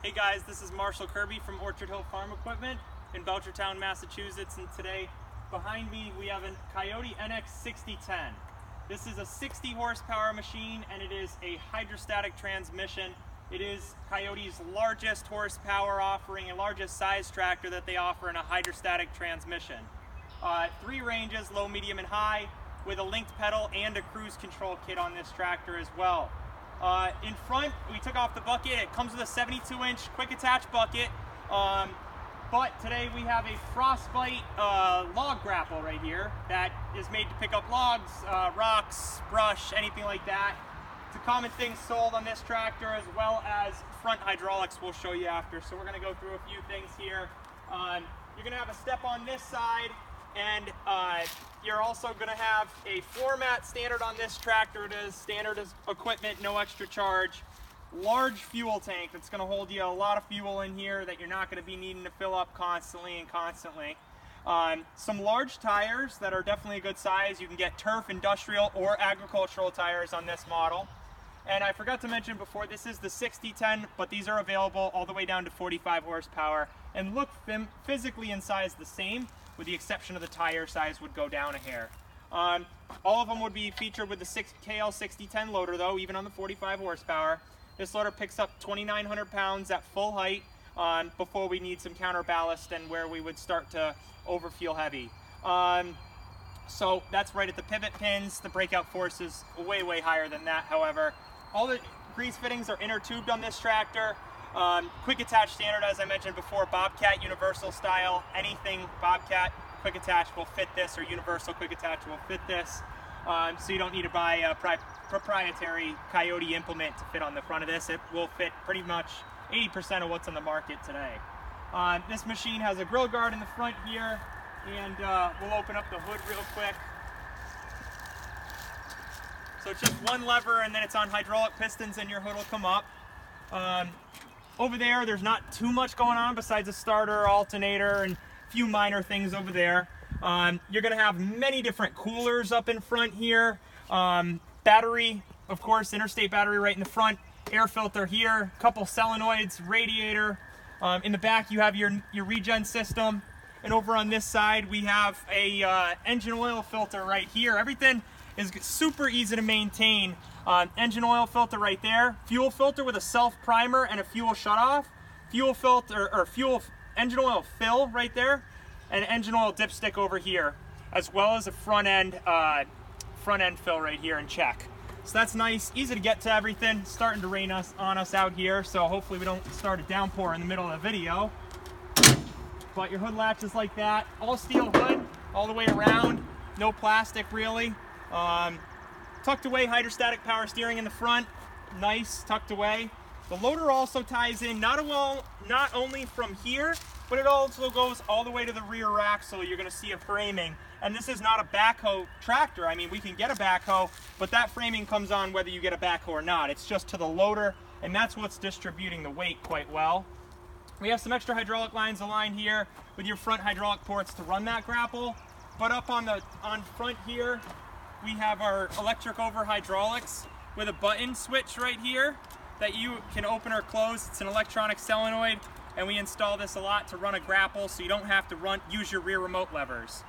Hey guys, this is Marshall Kirby from Orchard Hill Farm Equipment in Belchertown, Massachusetts, and today behind me we have a Kioti NX6010. This is a 60 horsepower machine and it is a hydrostatic transmission. It is Kioti's largest horsepower offering and largest size tractor that they offer in a hydrostatic transmission. 3 ranges, low, medium, and high, with a linked pedal and a cruise control kit on this tractor as well. In front, we took off the bucket. It comes with a 72-inch quick attach bucket, but today we have a Frost Bite log grapple right here that is made to pick up logs, rocks, brush, anything like that. It's a common thing sold on this tractor, as well as front hydraulics we'll show you after. So we're going to go through a few things here. You're going to have a step on this side, and you're also going to have a floor mat standard on this tractor. It is standard as equipment, no extra charge. Large fuel tank that's going to hold you a lot of fuel in here that you're not going to be needing to fill up constantly. Some large tires that are definitely a good size. You can get turf, industrial, or agricultural tires on this model. And I forgot to mention before, this is the 6010, but these are available all the way down to 45 horsepower and look physically in size the same, with the exception of the tire size would go down a hair. All of them would be featured with the KL6010 loader though, even on the 45 horsepower. This loader picks up 2,900 pounds at full height before we need some counterballast and where we would start to overfuel heavy. So that's right at the pivot pins. The breakout force is way, way higher than that, however. All the grease fittings are inner tubed on this tractor. Quick attach standard, as I mentioned before, Bobcat universal style. Anything Bobcat quick attach will fit this, or universal quick attach will fit this. So you don't need to buy a proprietary Kioti implement to fit on the front of this. It will fit pretty much 80% of what's on the market today. This machine has a grill guard in the front here, and we'll open up the hood real quick. So it's just one lever and then it's on hydraulic pistons and your hood will come up. Over there, there's not too much going on besides a starter, alternator, and a few minor things over there. You're going to have many different coolers up in front here. Battery, of course, interstate battery right in the front. Air filter here, couple solenoids, radiator. In the back, you have your regen system. And over on this side, we have a engine oil filter right here. Everything is super easy to maintain. Engine oil filter right there. Fuel filter with a self primer and a fuel shutoff. Fuel filter, or engine oil fill right there. And engine oil dipstick over here, as well as a front end fill right here and check. So that's nice, easy to get to everything. It's starting to rain on us out here, so hopefully we don't start a downpour in the middle of the video. But your hood latch is like that, all steel hood, all the way around, no plastic really. Tucked away hydrostatic power steering in the front, nice, tucked away. The loader also ties in not only from here, but it also goes all the way to the rear axle. You're going to see a framing. And this is not a backhoe tractor. I mean, we can get a backhoe, but that framing comes on whether you get a backhoe or not. It's just to the loader, and that's what's distributing the weight quite well. We have some extra hydraulic lines aligned here with your front hydraulic ports to run that grapple. But up on front here, we have our electric over hydraulics with a button switch right here that you can open or close. It's an electronic solenoid, and we install this a lot to run a grapple so you don't have to use your rear remote levers.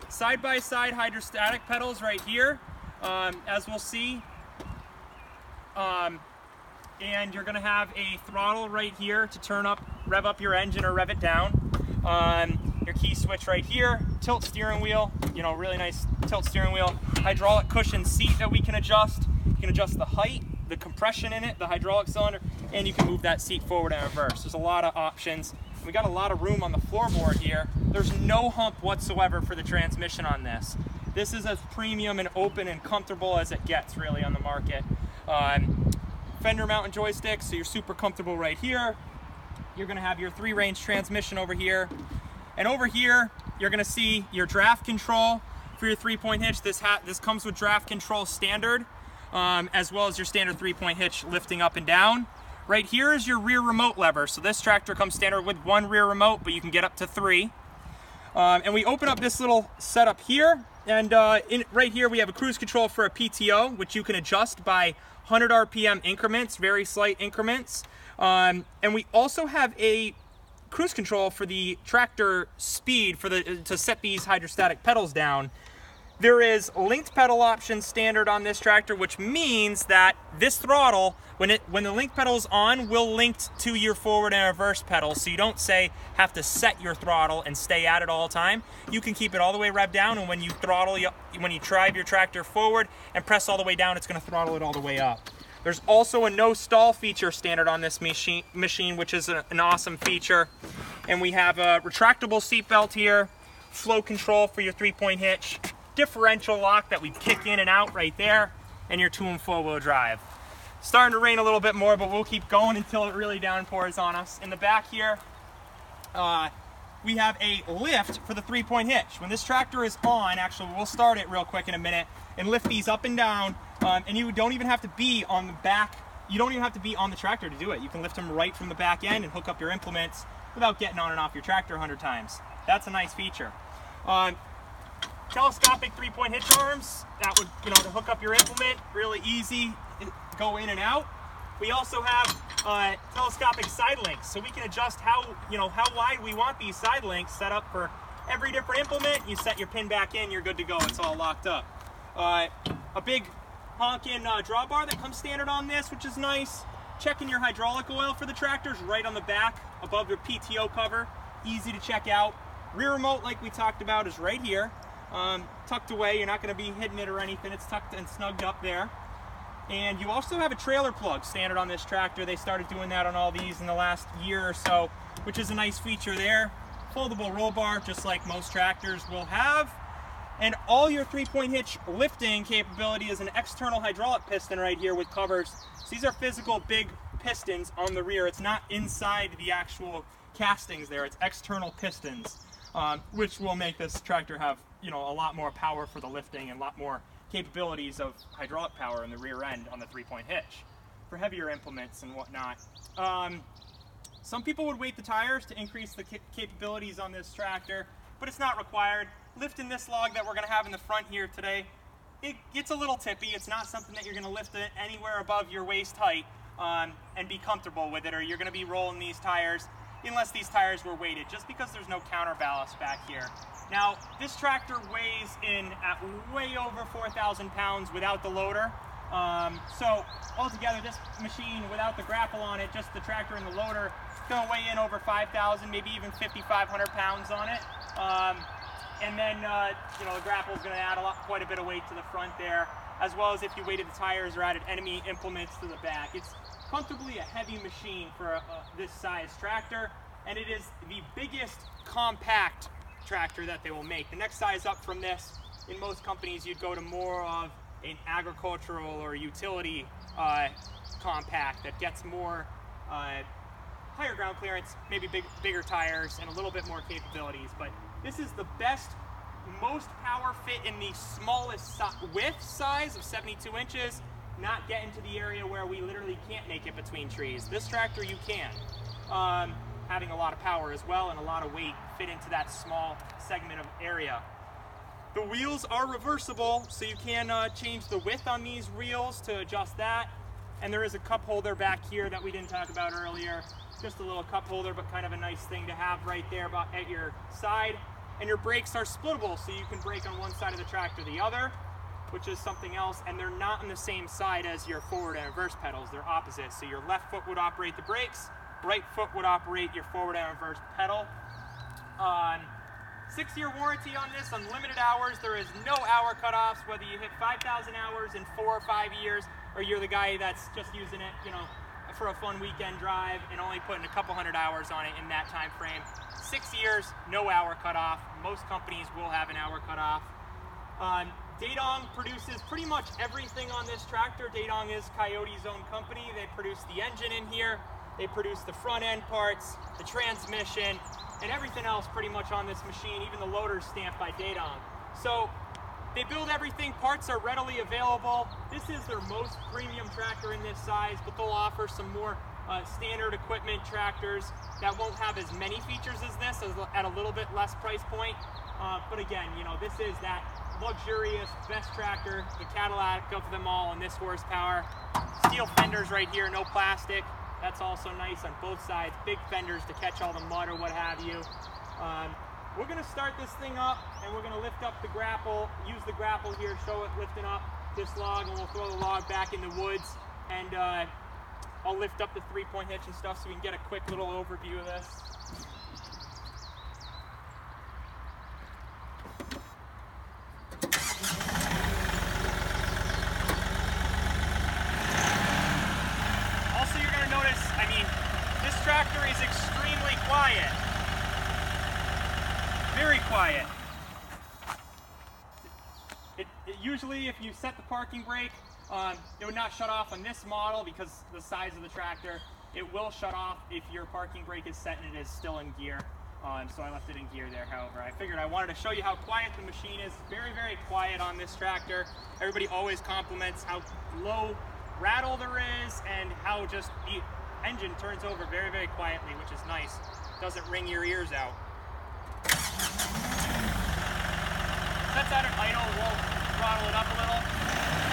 Side-by-side hydrostatic pedals right here, as we'll see. And you're going to have a throttle right here to rev up your engine or rev it down. Your key switch right here, tilt steering wheel, really nice tilt steering wheel. Hydraulic cushion seat that we can adjust. You can adjust the height, the compression in it, the hydraulic cylinder, and you can move that seat forward and reverse. There's a lot of options. We got a lot of room on the floorboard here. There's no hump whatsoever for the transmission on this. This is as premium and open and comfortable as it gets really on the market. Fender mounted joystick, so you're super comfortable right here. You're going to have your 3-range transmission over here. And over here, you're going to see your draft control for your 3-point hitch. This comes with draft control standard, as well as your standard 3-point hitch lifting up and down. Right here is your rear remote lever. So this tractor comes standard with 1 rear remote, but you can get up to 3. And we open up this little setup here, and right here we have a cruise control for a PTO, which you can adjust by 100 RPM increments, very slight increments. And we also have a cruise control for the tractor speed to set these hydrostatic pedals down. There is linked pedal option standard on this tractor, which means that this throttle, when the link pedal is on, will link to your forward and reverse pedals. So you don't have to set your throttle and stay at it all the time. You can keep it all the way revved down, and when you drive your tractor forward and press all the way down, it's going to throttle it all the way up. There's also a no stall feature standard on this machine, which is an awesome feature. And we have a retractable seat belt here, flow control for your 3-point hitch, differential lock that we kick in and out right there, and your 2- and 4-wheel drive. Starting to rain a little bit more, but we'll keep going until it really downpours on us. In the back here, we have a lift for the 3-point hitch. When this tractor is on, actually we'll start it real quick in a minute, and lift these up and down, and you don't even have to be on the back, you don't even have to be on the tractor to do it. You can lift them right from the back end and hook up your implements without getting on and off your tractor 100 times. That's a nice feature. Telescopic 3-point hitch arms, that would, to hook up your implement, really easy, go in and out. We also have telescopic side links, so we can adjust how wide we want these side links set up for every different implement. You set your pin back in, you're good to go, it's all locked up. A big honkin' drawbar that comes standard on this, which is nice. Checking your hydraulic oil for the tractors right on the back above your PTO cover, easy to check out. Rear remote, like we talked about, is right here. Tucked away, you're not going to be hitting it or anything, it's tucked and snugged up there. And you also have a trailer plug standard on this tractor. They started doing that on all these in the last year or so, which is a nice feature there. Foldable roll bar, just like most tractors will have. And all your 3-point hitch lifting capability is an external hydraulic piston right here with covers. So these are physical big pistons on the rear. It's not inside the actual castings there, it's external pistons, which will make this tractor have a lot more power for the lifting and a lot more capabilities of hydraulic power in the rear end on the 3-point hitch for heavier implements and whatnot. Some people would weight the tires to increase the capabilities on this tractor, but it's not required. Lifting this log that we're going to have in the front here today, it gets a little tippy. It's not something that you're going to lift it anywhere above your waist height and be comfortable with it, or you're going to be rolling these tires unless these tires were weighted, just because there's no counterbalance back here. Now, this tractor weighs in at way over 4,000 pounds without the loader. So altogether, this machine without the grapple on it, just the tractor and the loader, it's going to weigh in over 5,000, maybe even 5,500 pounds on it. And then, the grapple is going to add quite a bit of weight to the front there, as well as if you weighted the tires or added enemy implements to the back. It's comfortably a heavy machine for this size tractor, and it is the biggest compact tractor that they will make. The next size up from this, in most companies, you'd go to more of an agricultural or utility compact that gets more higher ground clearance, maybe bigger tires, and a little bit more capabilities. But this is the best, most power fit in the smallest width size of 72 inches, not getting to the area where we literally can't make it between trees. This tractor you can. Having a lot of power as well and a lot of weight fit into that small segment of area. The wheels are reversible, so you can change the width on these wheels to adjust that. And there is a cup holder back here that we didn't talk about earlier. Just a little cup holder, but kind of a nice thing to have right there at your side. And your brakes are splittable, so you can brake on one side of the tractor or the other, which is something else. And they're not on the same side as your forward and reverse pedals. They're opposite. So your left foot would operate the brakes, right foot would operate your forward and reverse pedal. 6-year warranty on this, unlimited hours. There is no hour cutoffs, whether you hit 5,000 hours in 4 or 5 years, or you're the guy that's just using it, for a fun weekend drive and only putting a couple hundred hours on it in that time frame. 6 years, no hour cutoff. Most companies will have an hour cutoff. Dadong produces pretty much everything on this tractor. Dadong is Kiot's own company. They produce the engine in here. They produce the front end parts, the transmission, and everything else pretty much on this machine. Even the loader's stamped by Dadong. So they build everything. Parts are readily available. This is their most premium tractor in this size, but they'll offer some more standard equipment tractors that won't have as many features as this, at a little bit less price point. But again, you know, this is that luxurious, best tractor, the Cadillac of them all on this horsepower. Steel fenders right here, no plastic. That's also nice on both sides. Big fenders to catch all the mud or what have you. We're gonna start this thing up and we're gonna lift up the grapple, use the grapple here, show it lifting up this log, and we'll throw the log back in the woods, and I'll lift up the 3-point hitch and stuff so we can get a quick little overview of this. Also, you're gonna notice, I mean, this tractor is extremely quiet. Very quiet. Usually if you set the parking brake, it would not shut off on this model because the size of the tractor. It will shut off if your parking brake is set and it is still in gear. So I left it in gear there, however. I figured I wanted to show you how quiet the machine is. Very, very quiet on this tractor. Everybody always compliments how low rattle there is and how just the engine turns over very, very quietly, which is nice. Doesn't ring your ears out. That's at an idle, we'll throttle it up a little.